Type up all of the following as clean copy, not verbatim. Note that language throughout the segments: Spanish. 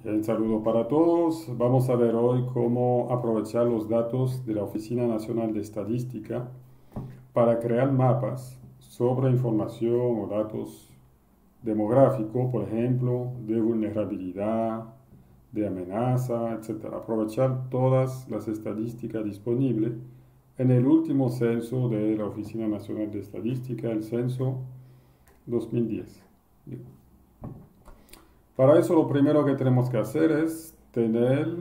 Un saludo para todos. Vamos a ver hoy cómo aprovechar los datos de la Oficina Nacional de Estadística para crear mapas sobre información o datos demográficos, por ejemplo, de vulnerabilidad, de amenaza, etc. Aprovechar todas las estadísticas disponibles en el último censo de la Oficina Nacional de Estadística, el censo 2010. Para eso lo primero que tenemos que hacer es tener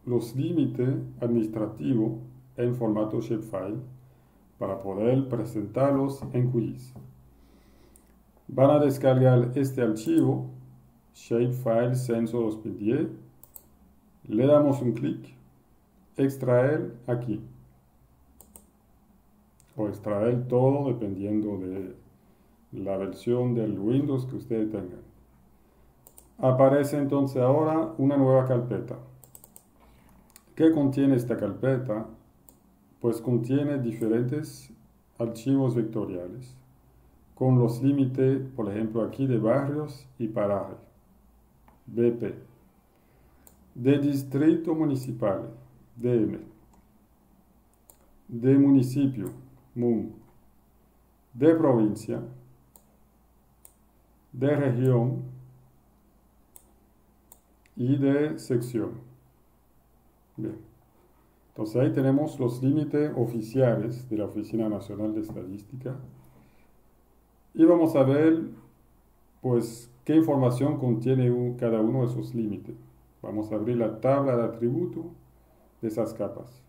los límites administrativos en formato shapefile para poder presentarlos en QGIS. Van a descargar este archivo, shapefile censo 2010, le damos un clic, extraer aquí, o extraer todo dependiendo de la versión del Windows que ustedes tengan. Aparece entonces ahora una nueva carpeta. ¿Qué contiene esta carpeta? Pues contiene diferentes archivos vectoriales con los límites, por ejemplo, aquí de barrios y parajes, BP, de distrito municipal, DM, de municipio, MUN, de provincia, de región y de sección. Bien. Entonces ahí tenemos los límites oficiales de la Oficina Nacional de Estadística. Y vamos a ver, pues, qué información contiene cada uno de esos límites. Vamos a abrir la tabla de atributos de esas capas.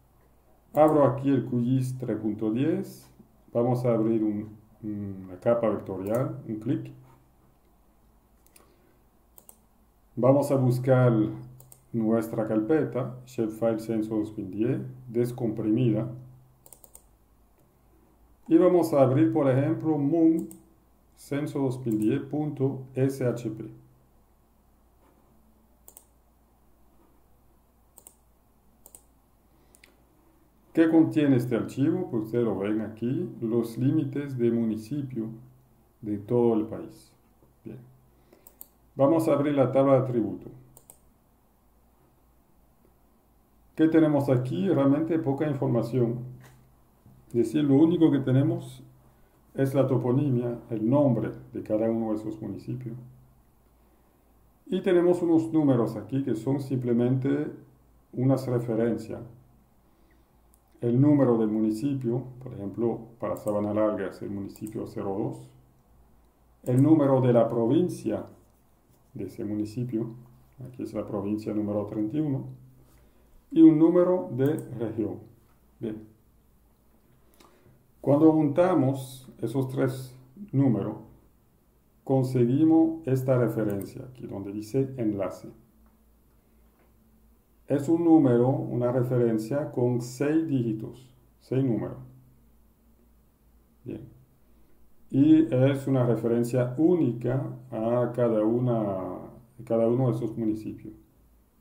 Abro aquí el QGIS 3.10. Vamos a abrir una capa vectorial, un clic. Vamos a buscar nuestra carpeta, shapefile censo 2010, descomprimida. Y vamos a abrir, por ejemplo, MUN censo 2010.shp. ¿Qué contiene este archivo? Pues ustedes lo ven aquí, los límites de municipio de todo el país. Bien. Vamos a abrir la tabla de atributos. ¿Qué tenemos aquí? Realmente poca información. Es decir, lo único que tenemos es la toponimia, el nombre de cada uno de esos municipios. Y tenemos unos números aquí que son simplemente unas referencias. El número del municipio, por ejemplo, para Sabana Larga es el municipio 02. El número de la provincia de ese municipio, aquí es la provincia número 31. Y un número de región. Bien. Cuando juntamos esos tres números, conseguimos esta referencia aquí donde dice enlace. Es un número, una referencia con 6 dígitos, 6 números. Bien. Y es una referencia única a cada uno de esos municipios.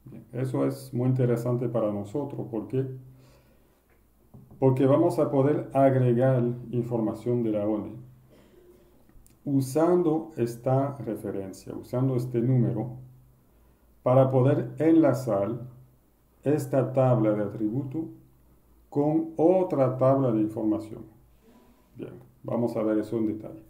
Bien. Eso es muy interesante para nosotros porque vamos a poder agregar información de la ONE usando esta referencia, usando este número, para poder enlazar esta tabla de atributos con otra tabla de información. Bien, vamos a ver eso en detalle.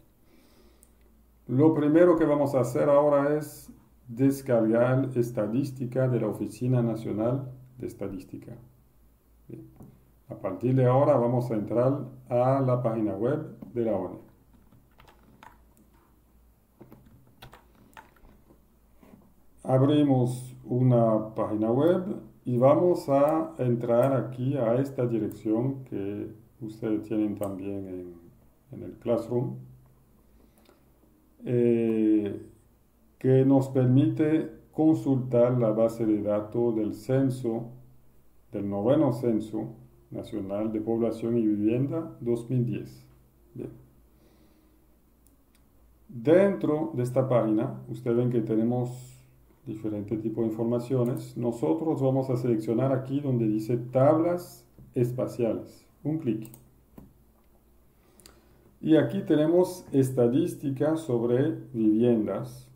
Lo primero que vamos a hacer ahora es descargar estadística de la Oficina Nacional de Estadística. Bien. A partir de ahora vamos a entrar a la página web de la ONE. Abrimos una página web y vamos a entrar aquí a esta dirección que ustedes tienen también en el Classroom, que nos permite consultar la base de datos del censo, del noveno censo nacional de población y vivienda 2010. Bien. Dentro de esta página, ustedes ven que tenemos diferentes tipos de informaciones. Nosotros vamos a seleccionar aquí donde dice tablas espaciales. Un clic. Y aquí tenemos estadísticas sobre viviendas,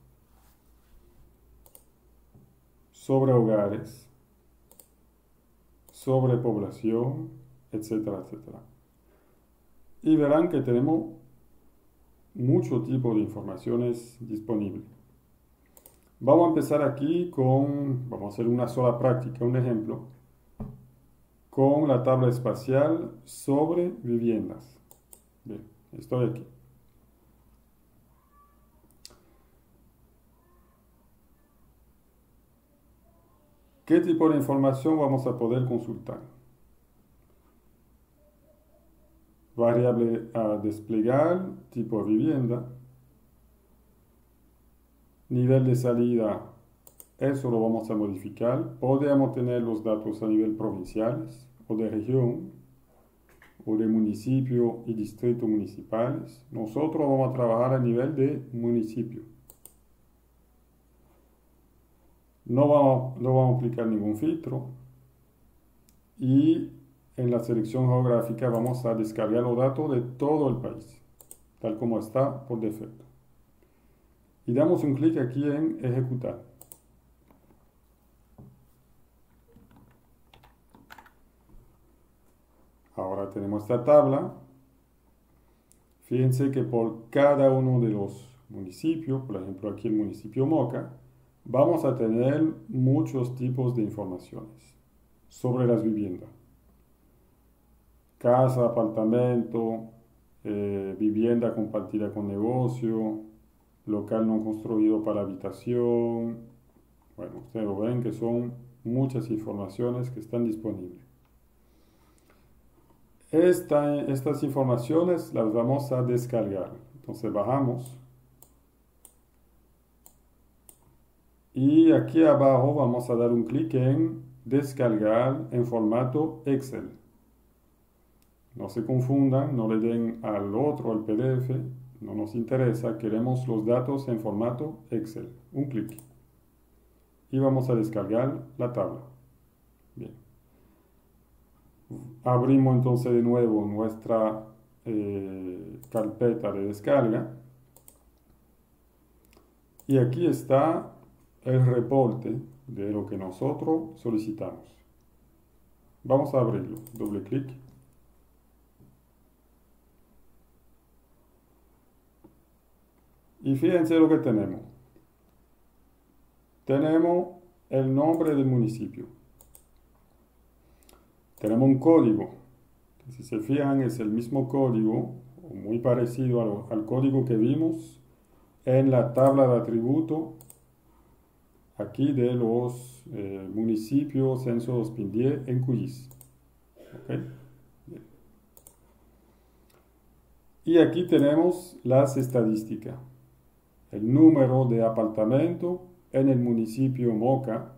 sobre hogares, sobre población, etcétera, etcétera. Y verán que tenemos mucho tipo de informaciones disponibles. Vamos a empezar aquí vamos a hacer una sola práctica, un ejemplo, con la tabla espacial sobre viviendas. Bien, estoy aquí. ¿Qué tipo de información vamos a poder consultar? Variable a desplegar, tipo de vivienda. Nivel de salida, eso lo vamos a modificar. Podemos tener los datos a nivel provinciales o de región o de municipio y distrito municipales. Nosotros vamos a trabajar a nivel de municipio. No vamos a aplicar ningún filtro. Y en la selección geográfica vamos a descargar los datos de todo el país, tal como está por defecto. Y damos un clic aquí en ejecutar. Ahora tenemos esta tabla. Fíjense que por cada uno de los municipios, por ejemplo aquí el municipio Moca, vamos a tener muchos tipos de informaciones sobre las viviendas. Casa, apartamento, vivienda compartida con negocio, local no construido para habitación. Bueno, ustedes lo ven que son muchas informaciones que están disponibles. Estas informaciones las vamos a descargar. Entonces bajamos. Y aquí abajo vamos a dar un clic en descargar en formato Excel. No se confundan, no le den al otro, al PDF. No nos interesa, queremos los datos en formato Excel. Un clic. Y vamos a descargar la tabla. Bien. Abrimos entonces de nuevo nuestra carpeta de descarga. Y aquí está el reporte de lo que nosotros solicitamos. Vamos a abrirlo. Doble clic. Y fíjense lo que tenemos. Tenemos el nombre del municipio. Tenemos un código. Si se fijan, es el mismo código, o muy parecido al código que vimos en la tabla de atributos aquí de los municipios Censo 2010 en QGIS. ¿Okay? Bien. Y aquí tenemos las estadísticas. El número de apartamentos en el municipio Moca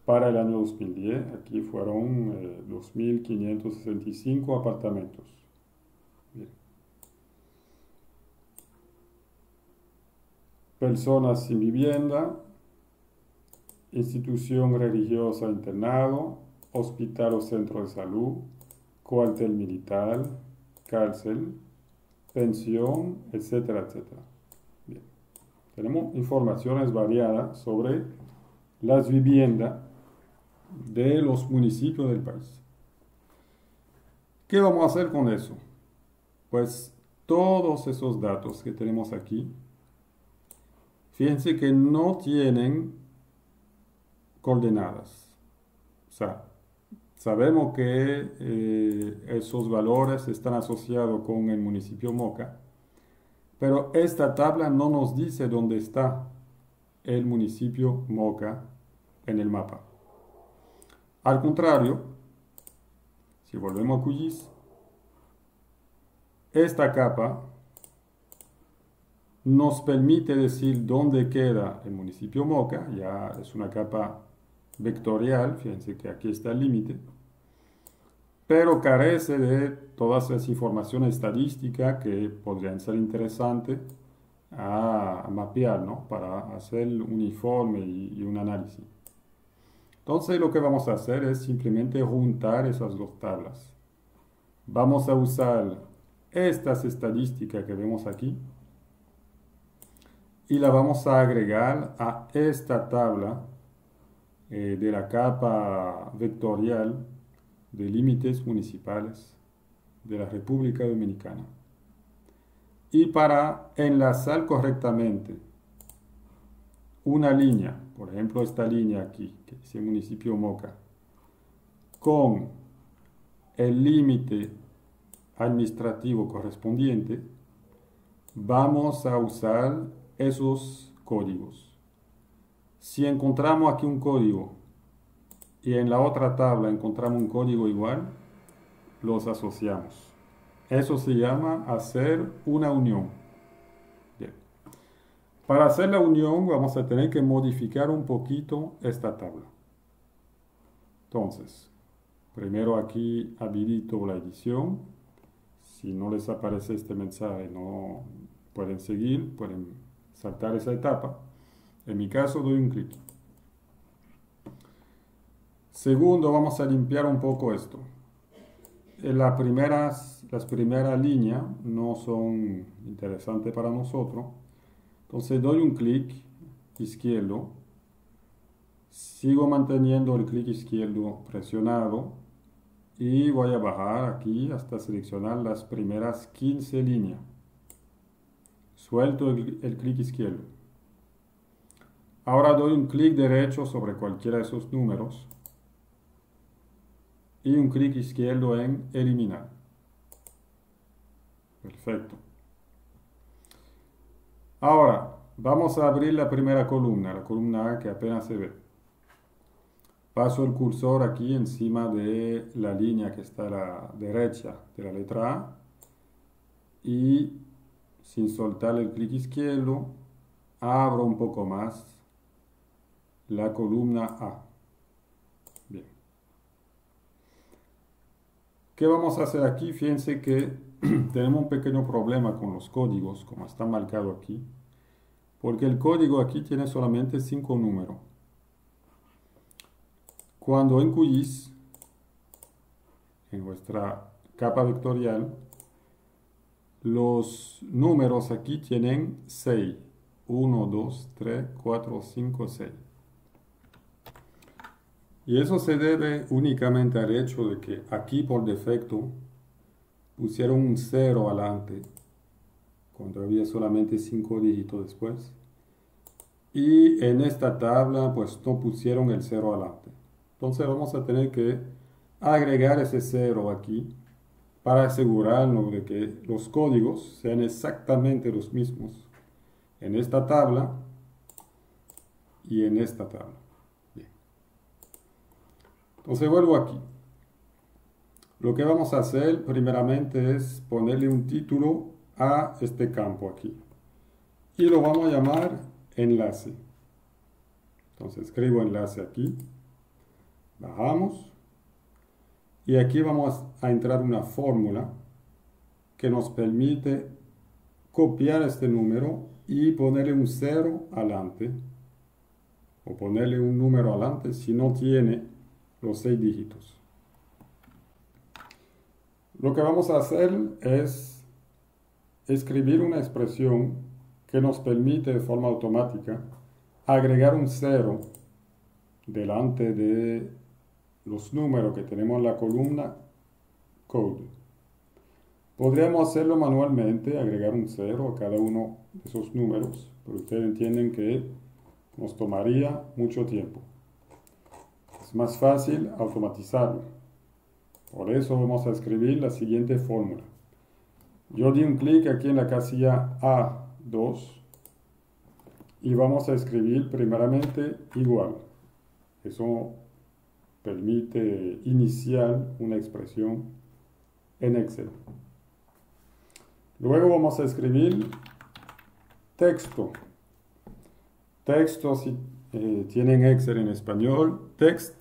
para el año 2010. Aquí fueron 2.565 apartamentos. Bien. Personas sin vivienda, institución religiosa internado, hospital o centro de salud, cuartel militar, cárcel, pensión, etcétera, etcétera. Bien. Tenemos informaciones variadas sobre las viviendas de los municipios del país. ¿Qué vamos a hacer con eso? Pues todos esos datos que tenemos aquí, fíjense que no tienen coordenadas. O sea, sabemos que esos valores están asociados con el municipio Moca, pero esta tabla no nos dice dónde está el municipio Moca en el mapa. Al contrario, si volvemos a QGIS, esta capa nos permite decir dónde queda el municipio Moca. Ya es una capa vectorial, fíjense que aquí está el límite, pero carece de todas las informaciones estadísticas que podrían ser interesantes a mapear, ¿no? Para hacer un informe y un análisis. Entonces lo que vamos a hacer es simplemente juntar esas dos tablas. Vamos a usar estas estadísticas que vemos aquí y la vamos a agregar a esta tabla de la capa vectorial de límites municipales de la República Dominicana. Y para enlazar correctamente una línea, por ejemplo esta línea aquí, que dice municipio Moca, con el límite administrativo correspondiente, vamos a usar esos códigos. Si encontramos aquí un código y en la otra tabla encontramos un código igual, los asociamos. Eso se llama hacer una unión. Bien. Para hacer la unión vamos a tener que modificar un poquito esta tabla. Entonces, primero aquí habilito la edición. Si no les aparece este mensaje, no pueden seguir, pueden saltar esa etapa. En mi caso doy un clic. Segundo, vamos a limpiar un poco esto. Las primeras líneas no son interesantes para nosotros. Entonces doy un clic izquierdo. Sigo manteniendo el clic izquierdo presionado. Y voy a bajar aquí hasta seleccionar las primeras 15 líneas. Suelto el clic izquierdo. Ahora doy un clic derecho sobre cualquiera de esos números. Y un clic izquierdo en eliminar. Perfecto. Ahora, vamos a abrir la primera columna, la columna A que apenas se ve. Paso el cursor aquí encima de la línea que está a la derecha de la letra A. Y sin soltar el clic izquierdo, abro un poco más la columna A. Bien. ¿Qué vamos a hacer aquí? Fíjense que tenemos un pequeño problema con los códigos, como está marcado aquí, porque el código aquí tiene solamente 5 números. Cuando en QGIS, en nuestra capa vectorial, los números aquí tienen 6. 1, 2, 3, 4, 5, 6. Y eso se debe únicamente al hecho de que aquí por defecto pusieron un 0 adelante, cuando había solamente 5 dígitos después. Y en esta tabla pues no pusieron el 0 adelante. Entonces vamos a tener que agregar ese 0 aquí para asegurarnos de que los códigos sean exactamente los mismos en esta tabla y en esta tabla. Bien. Entonces vuelvo aquí. Lo que vamos a hacer primeramente es ponerle un título a este campo aquí. Y lo vamos a llamar enlace. Entonces escribo enlace aquí. Bajamos. Y aquí vamos a entrar una fórmula que nos permite copiar este número y ponerle un 0 adelante. O ponerle un número adelante si no tiene los 6 dígitos. Lo que vamos a hacer es escribir una expresión que nos permite de forma automática agregar un 0 delante de los números que tenemos en la columna Code. Podríamos hacerlo manualmente, agregar un 0 a cada uno de esos números, pero ustedes entienden que nos tomaría mucho tiempo. Es más fácil automatizarlo. Por eso vamos a escribir la siguiente fórmula. Yo di un clic aquí en la casilla A2 y vamos a escribir primeramente igual. Eso permite iniciar una expresión en Excel. Luego vamos a escribir texto. Texto si tienen Excel en español, text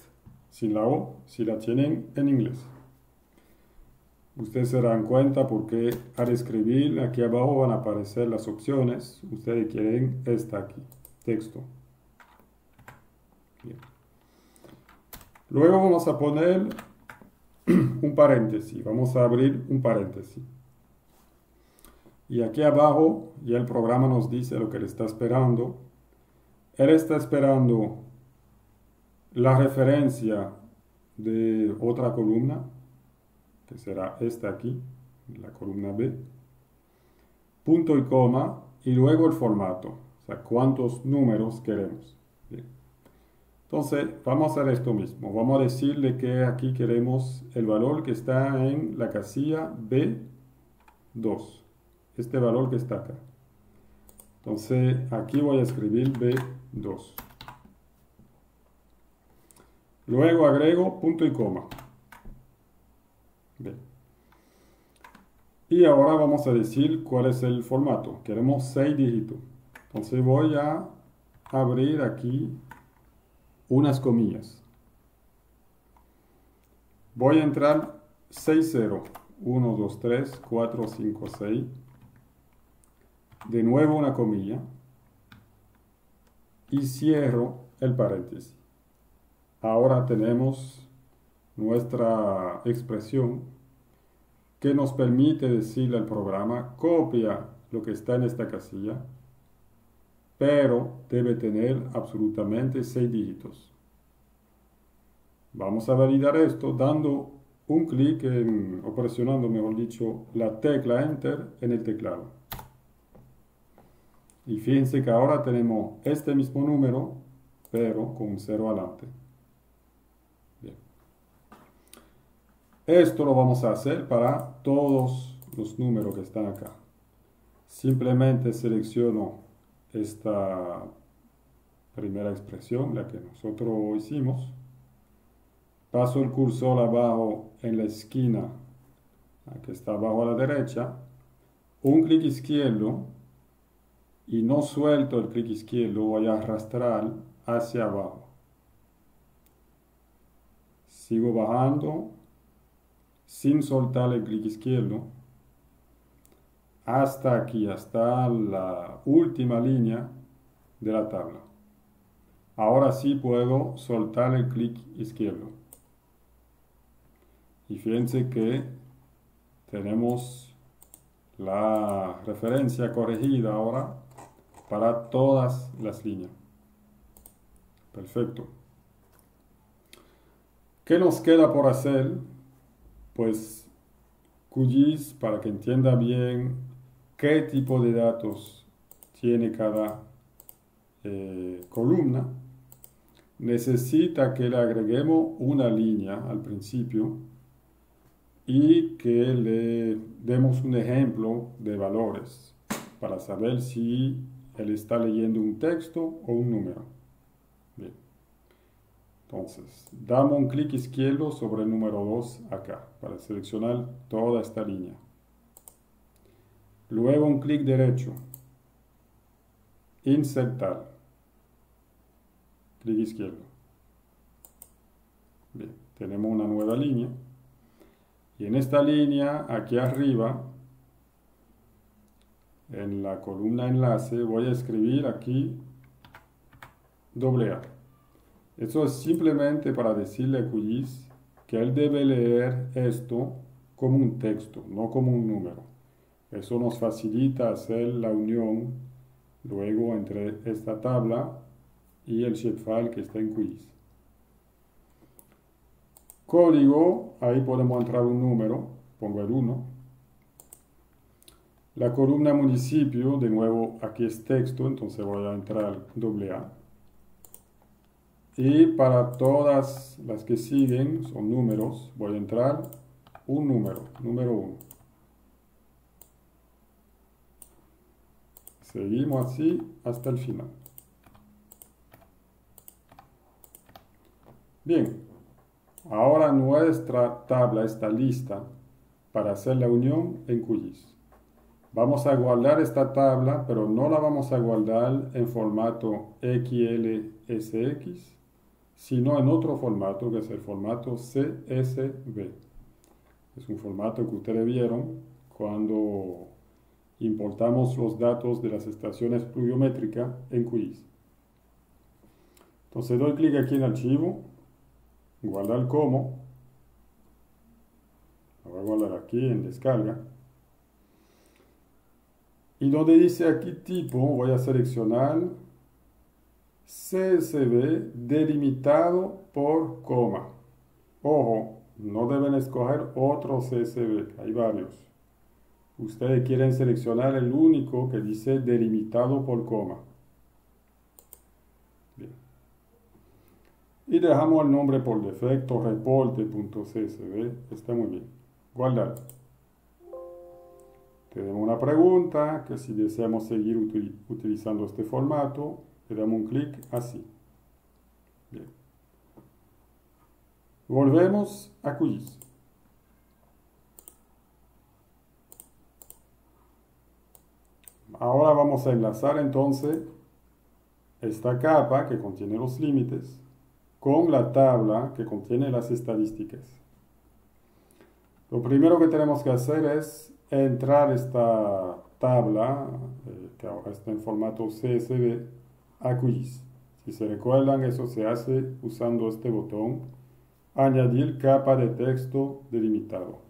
sin la O, si la tienen en inglés. Ustedes se darán cuenta porque al escribir aquí abajo van a aparecer las opciones. Ustedes quieren esta aquí, texto. Bien. Luego vamos a poner un paréntesis. Vamos a abrir un paréntesis. Y aquí abajo ya el programa nos dice lo que le está esperando. Él está esperando la referencia de otra columna, que será esta aquí, la columna B, punto y coma, y luego el formato, o sea, cuántos números queremos. Bien. Entonces, vamos a hacer esto mismo. Vamos a decirle que aquí queremos el valor que está en la casilla B2. Este valor que está acá. Entonces, aquí voy a escribir B2. Luego agrego punto y coma. Bien. Y ahora vamos a decir cuál es el formato. Queremos 6 dígitos. Entonces voy a abrir aquí unas comillas. Voy a entrar 6 0. 1, 2, 3, 4, 5, 6. De nuevo una comilla. Y cierro el paréntesis. Ahora tenemos nuestra expresión que nos permite decirle al programa, copia lo que está en esta casilla, pero debe tener absolutamente 6 dígitos. Vamos a validar esto dando un clic o presionando, mejor dicho, la tecla Enter en el teclado. Y fíjense que ahora tenemos este mismo número, pero con un 0 adelante. Bien. Esto lo vamos a hacer para todos los números que están acá. Simplemente selecciono esta primera expresión, la que nosotros hicimos. Paso el cursor abajo en la esquina, que está abajo a la derecha. Un clic izquierdo y no suelto el clic izquierdo, voy a arrastrar hacia abajo. Sigo bajando sin soltar el clic izquierdo hasta aquí, hasta la última línea de la tabla. Ahora sí puedo soltar el clic izquierdo. Y fíjense que tenemos la referencia corregida ahora para todas las líneas. Perfecto. ¿Qué nos queda por hacer? Pues QGIS, para que entienda bien qué tipo de datos tiene cada columna, necesita que le agreguemos una línea al principio y que le demos un ejemplo de valores para saber si él está leyendo un texto o un número. Bien. Entonces, damos un clic izquierdo sobre el número 2 acá para seleccionar toda esta línea. Luego un clic derecho. Insertar. Clic izquierdo. Bien, tenemos una nueva línea. Y en esta línea, aquí arriba, en la columna enlace, voy a escribir aquí AA. Eso es simplemente para decirle a QGIS que él debe leer esto como un texto, no como un número. Eso nos facilita hacer la unión luego entre esta tabla y el shapefile que está en QGIS. Código, ahí podemos entrar un número, pongo el 1. La columna municipio, de nuevo aquí es texto, entonces voy a entrar AA. Y para todas las que siguen, son números, voy a entrar un número 1. Seguimos así hasta el final. Bien, ahora nuestra tabla está lista para hacer la unión en QGIS. Vamos a guardar esta tabla, pero no la vamos a guardar en formato XLSX, sino en otro formato, que es el formato CSV. Es un formato que ustedes vieron cuando importamos los datos de las estaciones pluviométricas en QGIS. Entonces doy clic aquí en Archivo, Guardar como. Lo voy a guardar aquí en Descarga. Y donde dice aquí Tipo, voy a seleccionar CSV delimitado por coma. Ojo, no deben escoger otro CSV, hay varios. Ustedes quieren seleccionar el único que dice delimitado por coma. Bien. Y dejamos el nombre por defecto, reporte.csv. Está muy bien. Guardar. Tenemos una pregunta que si deseamos seguir utilizando este formato, le damos un clic así. Bien. Volvemos a QGIS. Ahora vamos a enlazar entonces esta capa que contiene los límites con la tabla que contiene las estadísticas. Lo primero que tenemos que hacer es entrar esta tabla, que ahora está en formato CSV, a QGIS. Si se recuerdan, eso se hace usando este botón, añadir capa de texto delimitado.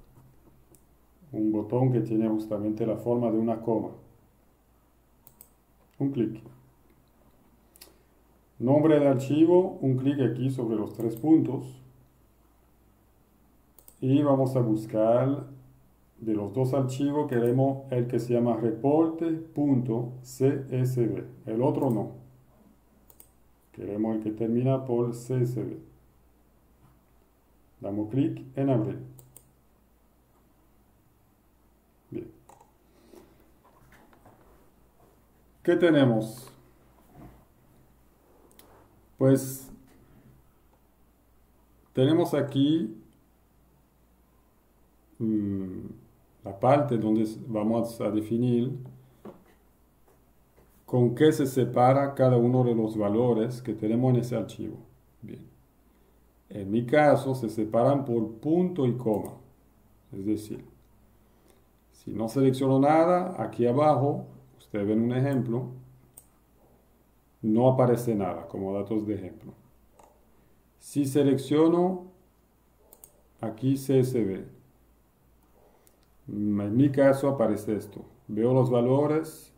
Un botón que tiene justamente la forma de una coma. Un clic. Nombre de archivo, un clic aquí sobre los 3 puntos. Y vamos a buscar de los 2 archivos, queremos el que se llama reporte.csv. El otro no. Queremos el que termina por CSV. Damos clic en abrir. Bien. ¿Qué tenemos? Pues tenemos aquí la parte donde vamos a definir con qué se separa cada uno de los valores que tenemos en ese archivo. Bien. En mi caso se separan por punto y coma. Es decir, si no selecciono nada, aquí abajo, ustedes ven un ejemplo, no aparece nada como datos de ejemplo. Si selecciono aquí CSV, en mi caso aparece esto. Veo los valores,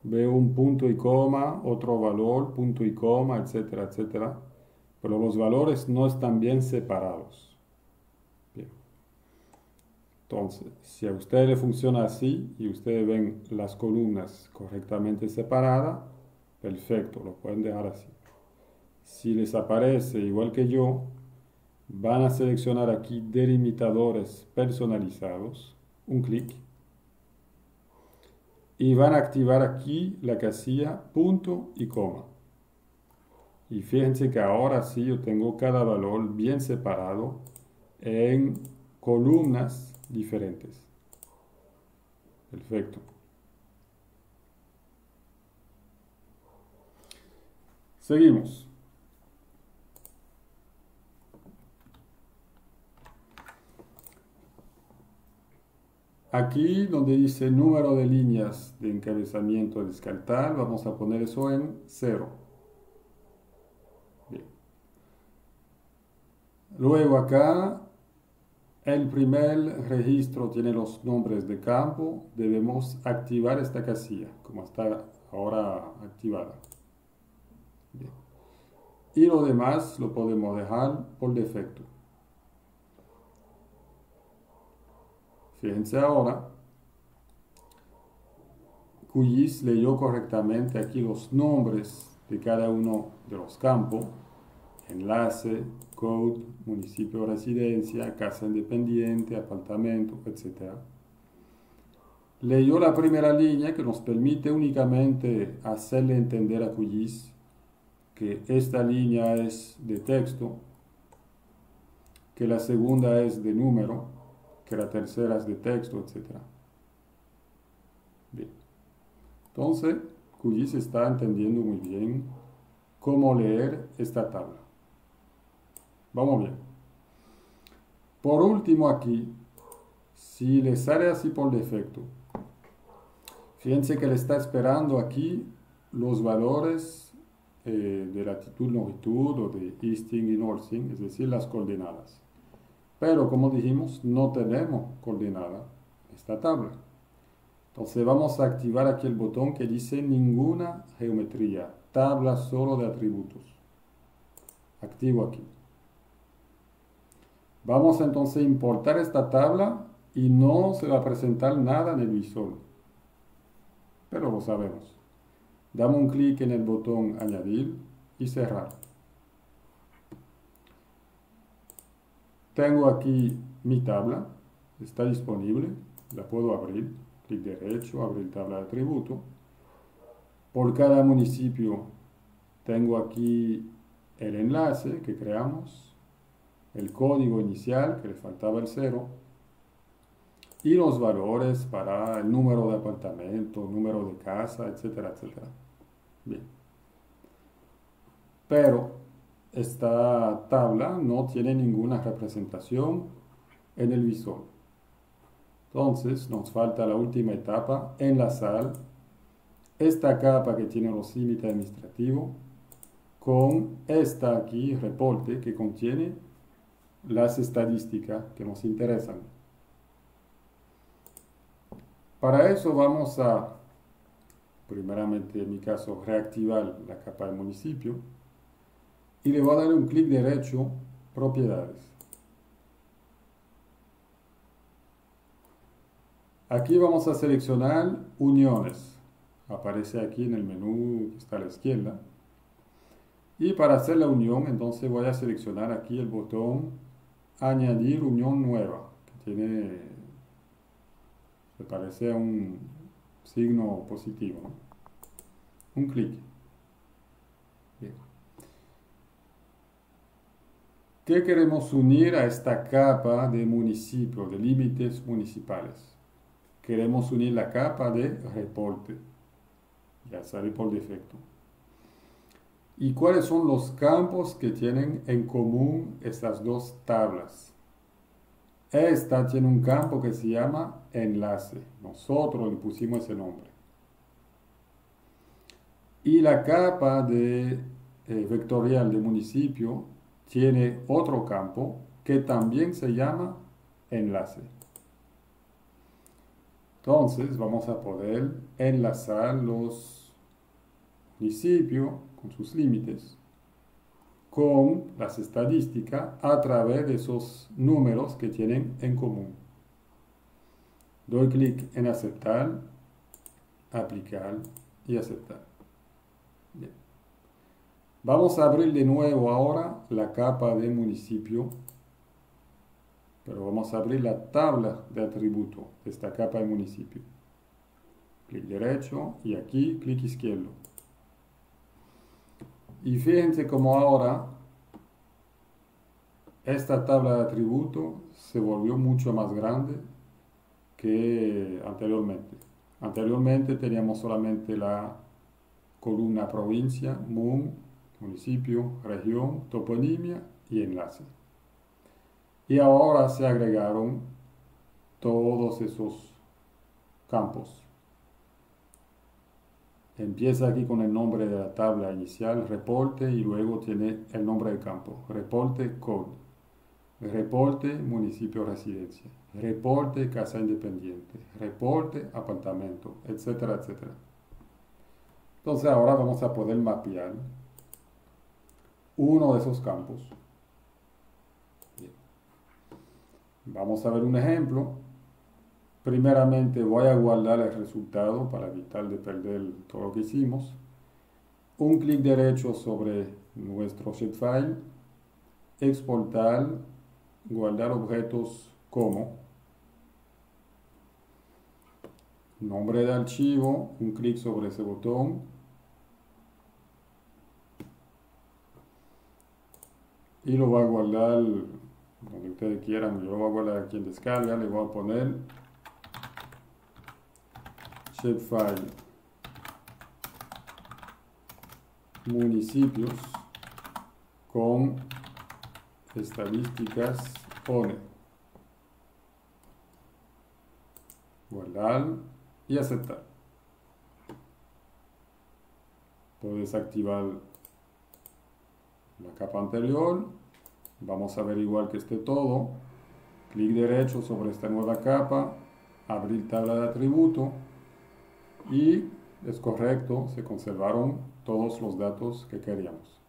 veo un punto y coma, otro valor, punto y coma, etcétera, etcétera. Pero los valores no están bien separados. Bien. Entonces, si a ustedes le funciona así y ustedes ven las columnas correctamente separadas, perfecto, lo pueden dejar así. Si les aparece igual que yo, van a seleccionar aquí delimitadores personalizados, un clic, y van a activar aquí la casilla punto y coma. Y fíjense que ahora sí yo tengo cada valor bien separado en columnas diferentes. Perfecto. Seguimos. Aquí donde dice número de líneas de encabezamiento a descartar, vamos a poner eso en 0. Bien. Luego acá, el primer registro tiene los nombres de campo. Debemos activar esta casilla, como está ahora activada. Bien. Y lo demás lo podemos dejar por defecto. Fíjense ahora, QGIS leyó correctamente aquí los nombres de cada uno de los campos: enlace, code, municipio de residencia, casa independiente, apartamento, etc. Leyó la primera línea que nos permite únicamente hacerle entender a QGIS que esta línea es de texto, que la segunda es de número, que la tercera es de texto, etc. Bien. Entonces, QGIS está entendiendo muy bien cómo leer esta tabla. Vamos bien. Por último aquí, si le sale así por defecto, fíjense que le está esperando aquí los valores de latitud, longitud o de easting y northing, es decir, las coordenadas. Pero como dijimos, no tenemos coordenada en esta tabla. Entonces vamos a activar aquí el botón que dice ninguna geometría, tabla solo de atributos. Activo aquí. Vamos entonces a importar esta tabla y no se va a presentar nada en el visor. Pero lo sabemos. Damos un clic en el botón añadir y cerrar. Tengo aquí mi tabla, está disponible, la puedo abrir, clic derecho, abrir tabla de atributo. Por cada municipio tengo aquí el enlace que creamos, el código inicial que le faltaba el 0 y los valores para el número de apartamento, número de casa, etcétera, etcétera. Bien. Pero esta tabla no tiene ninguna representación en el visor. Entonces nos falta la última etapa, enlazar esta capa que tiene los límites administrativos con esta aquí, reporte, que contiene las estadísticas que nos interesan. Para eso vamos a, primeramente en mi caso, reactivar la capa del municipio y le voy a dar un clic derecho, propiedades. Aquí vamos a seleccionar uniones. Aparece aquí en el menú que está a la izquierda. Y para hacer la unión, entonces voy a seleccionar aquí el botón añadir unión nueva, que tiene, se parece a un signo positivo, ¿no? Un clic. Bien. ¿Qué queremos unir a esta capa de municipio, de límites municipales? Queremos unir la capa de reporte. Ya sale por defecto. ¿Y cuáles son los campos que tienen en común estas dos tablas? Esta tiene un campo que se llama enlace. Nosotros le pusimos ese nombre. Y la capa de vectorial de municipio tiene otro campo que también se llama enlace. Entonces vamos a poder enlazar los municipios con sus límites con las estadísticas a través de esos números que tienen en común. Doy clic en aceptar, aplicar y aceptar. Bien. Vamos a abrir de nuevo ahora la capa de municipio, pero vamos a abrir la tabla de atributo de esta capa de municipio. Clic derecho y aquí clic izquierdo. Y fíjense cómo ahora esta tabla de atributo se volvió mucho más grande que anteriormente. Anteriormente teníamos solamente la columna provincia, municipio, región, toponimia y enlace. Y ahora se agregaron todos esos campos. Empieza aquí con el nombre de la tabla inicial, reporte, y luego tiene el nombre del campo, reporte code, reporte municipio residencia, reporte casa independiente, reporte apartamento, etcétera, etcétera. Entonces ahora vamos a poder mapear uno de esos campos. Bien. Vamos a ver un ejemplo. Primeramente voy a guardar el resultado para evitar de perder todo lo que hicimos. Un clic derecho sobre nuestro shapefile, exportar, guardar objetos como, nombre de archivo, un clic sobre ese botón, y lo voy a guardar donde ustedes quieran. Yo lo voy a guardar aquí en descarga, le voy a poner shapefile municipios con estadísticas ONE. Guardar y aceptar. Puedo desactivar la capa anterior. Vamos a averiguar que esté todo. Clic derecho sobre esta nueva capa, abrir tabla de atributo y es correcto, se conservaron todos los datos que queríamos.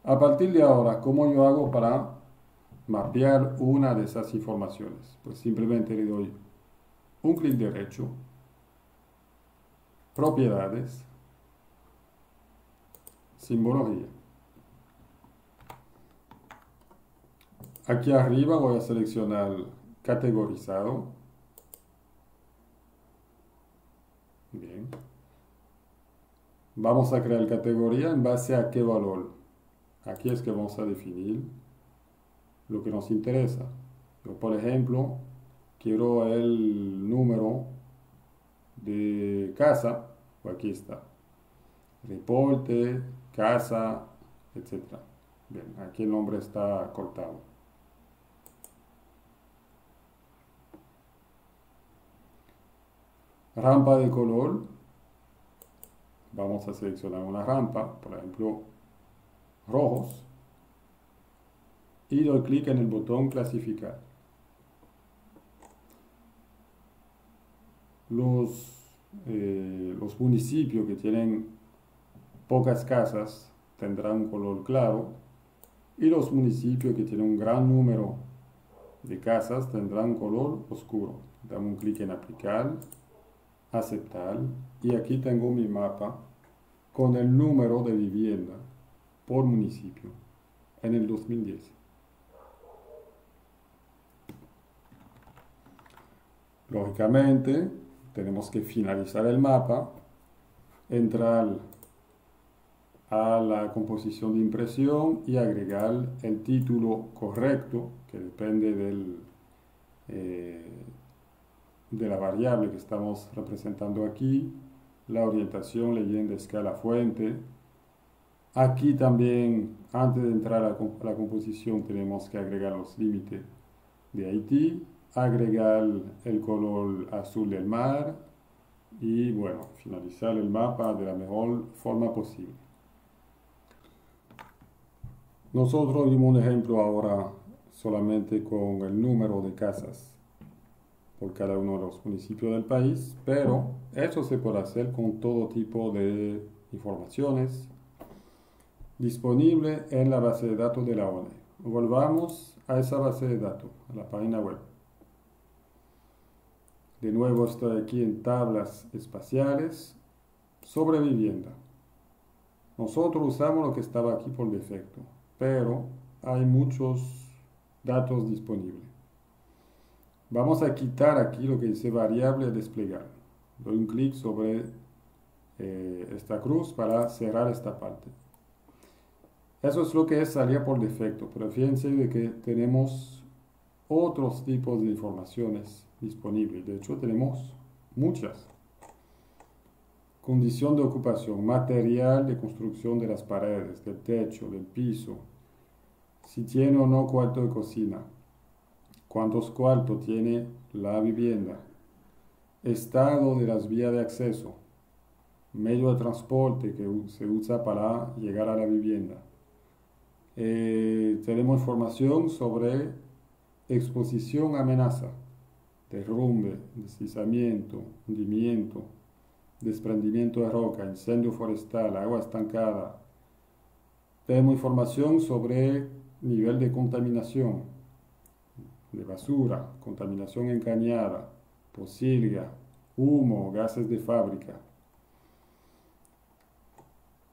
A partir de ahora, ¿cómo yo hago para mapear una de esas informaciones? Pues simplemente le doy un clic derecho, propiedades, simbología. Aquí arriba voy a seleccionar categorizado. Bien. Vamos a crear categoría en base a qué valor. Aquí es que vamos a definir lo que nos interesa. Yo, por ejemplo, quiero el número de casa, pues aquí está. Reporte, casa, etc. Bien, aquí el nombre está cortado. Rampa de color. Vamos a seleccionar una rampa, por ejemplo, rojos. Y doy clic en el botón clasificar. Los municipios que tienen pocas casas tendrán un color claro y los municipios que tienen un gran número de casas tendrán un color oscuro. Damos un clic en aplicar, aceptar y aquí tengo mi mapa con el número de vivienda por municipio en el 2010. Lógicamente, tenemos que finalizar el mapa, entrar a la composición de impresión y agregar el título correcto, que depende de la variable que estamos representando aquí, la orientación, leyenda, escala, fuente. Aquí también, antes de entrar a la composición, tenemos que agregar los límites de Haití, agregar el color azul del mar y bueno, finalizar el mapa de la mejor forma posible. Nosotros vimos un ejemplo ahora solamente con el número de casas por cada uno de los municipios del país, pero eso se puede hacer con todo tipo de informaciones disponible en la base de datos de la ONE. Volvamos a esa base de datos, a la página web. De nuevo estoy aquí en tablas espaciales sobre vivienda. Nosotros usamos lo que estaba aquí por defecto, pero hay muchos datos disponibles. Vamos a quitar aquí lo que dice variable a desplegar. Doy un clic sobre esta cruz para cerrar esta parte. Eso es lo que salía por defecto, pero fíjense de que tenemos otros tipos de informaciones disponibles. De hecho, tenemos muchas. Condición de ocupación, material de construcción de las paredes, del techo, del piso, si tiene o no cuarto de cocina, cuántos cuartos tiene la vivienda, estado de las vías de acceso, medio de transporte que se usa para llegar a la vivienda. Tenemos información sobre exposición a amenaza, derrumbe, deslizamiento, hundimiento, desprendimiento de roca, incendio forestal, agua estancada. Tenemos información sobre nivel de contaminación, de basura, contaminación encañada, posilga, humo, gases de fábrica.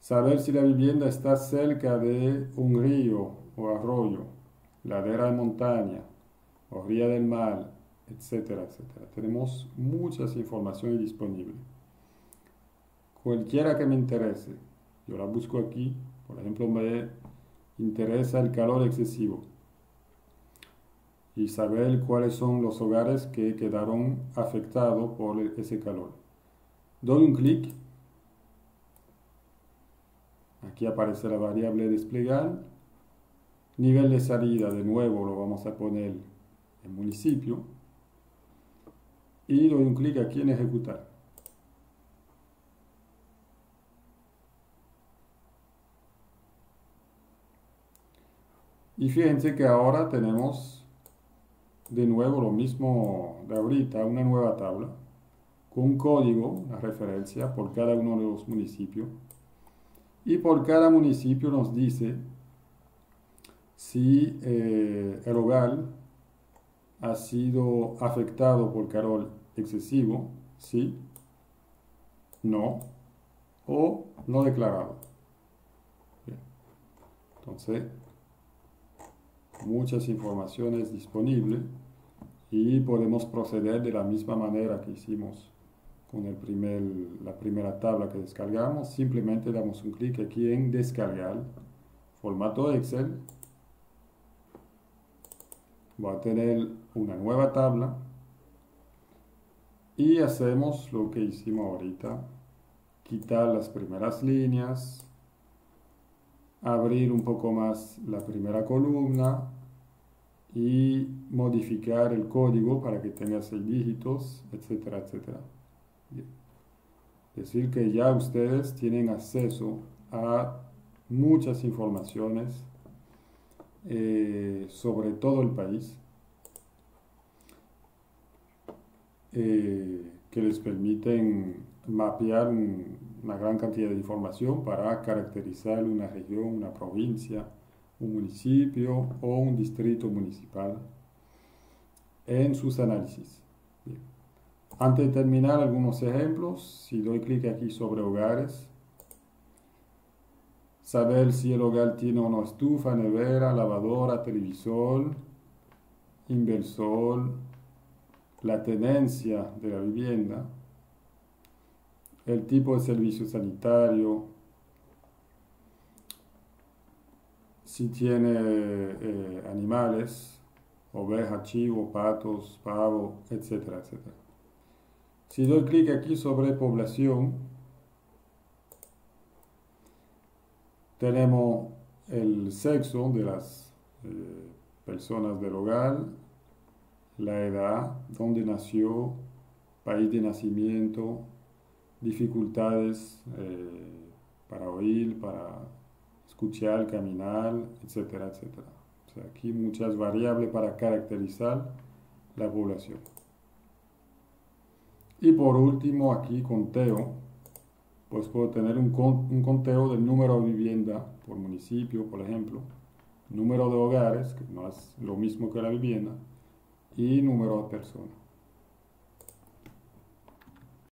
Saber si la vivienda está cerca de un río o arroyo, ladera de montaña, orilla del mar, etcétera, etcétera. Tenemos muchas informaciones disponibles. Cualquiera que me interese, yo la busco aquí. Por ejemplo, me interesa el calor excesivo y saber cuáles son los hogares que quedaron afectados por ese calor. Doy un clic. Aquí aparece la variable desplegar. Nivel de salida, de nuevo lo vamos a poner en municipio. Y doy un clic aquí en ejecutar. Y fíjense que ahora tenemos de nuevo lo mismo de ahorita, una nueva tabla. con un código, una referencia por cada uno de los municipios. Y por cada municipio nos dice si el hogar ha sido afectado por calor excesivo, sí, no, o no declarado. Bien. Entonces, muchas informaciones disponibles y podemos proceder de la misma manera que hicimos con la primera tabla que descargamos. Simplemente damos un clic aquí en descargar, formato Excel. Va a tener una nueva tabla y hacemos lo que hicimos ahorita: quitar las primeras líneas, abrir un poco más la primera columna y modificar el código para que tenga 6 dígitos, etcétera, etcétera. Bien. Es decir, que ya ustedes tienen acceso a muchas informaciones sobre todo el país, que les permiten mapear una gran cantidad de información para caracterizar una región, una provincia, un municipio o un distrito municipal en sus análisis. Bien. Antes de terminar, algunos ejemplos. Si doy clic aquí sobre hogares, saber si el hogar tiene una estufa, nevera, lavadora, televisor, inversor, la tenencia de la vivienda, el tipo de servicio sanitario, si tiene animales, ovejas, chivo, patos, pavo, etcétera, etcétera. Si doy clic aquí sobre población, tenemos el sexo de las personas del hogar, la edad, dónde nació, país de nacimiento, dificultades para oír, para escuchar, caminar, etcétera, etcétera. O sea, aquí muchas variables para caracterizar la población. Y por último, aquí conteo. Pues puedo tener un conteo del número de vivienda por municipio, por ejemplo, número de hogares, que no es lo mismo que la vivienda, y número de personas.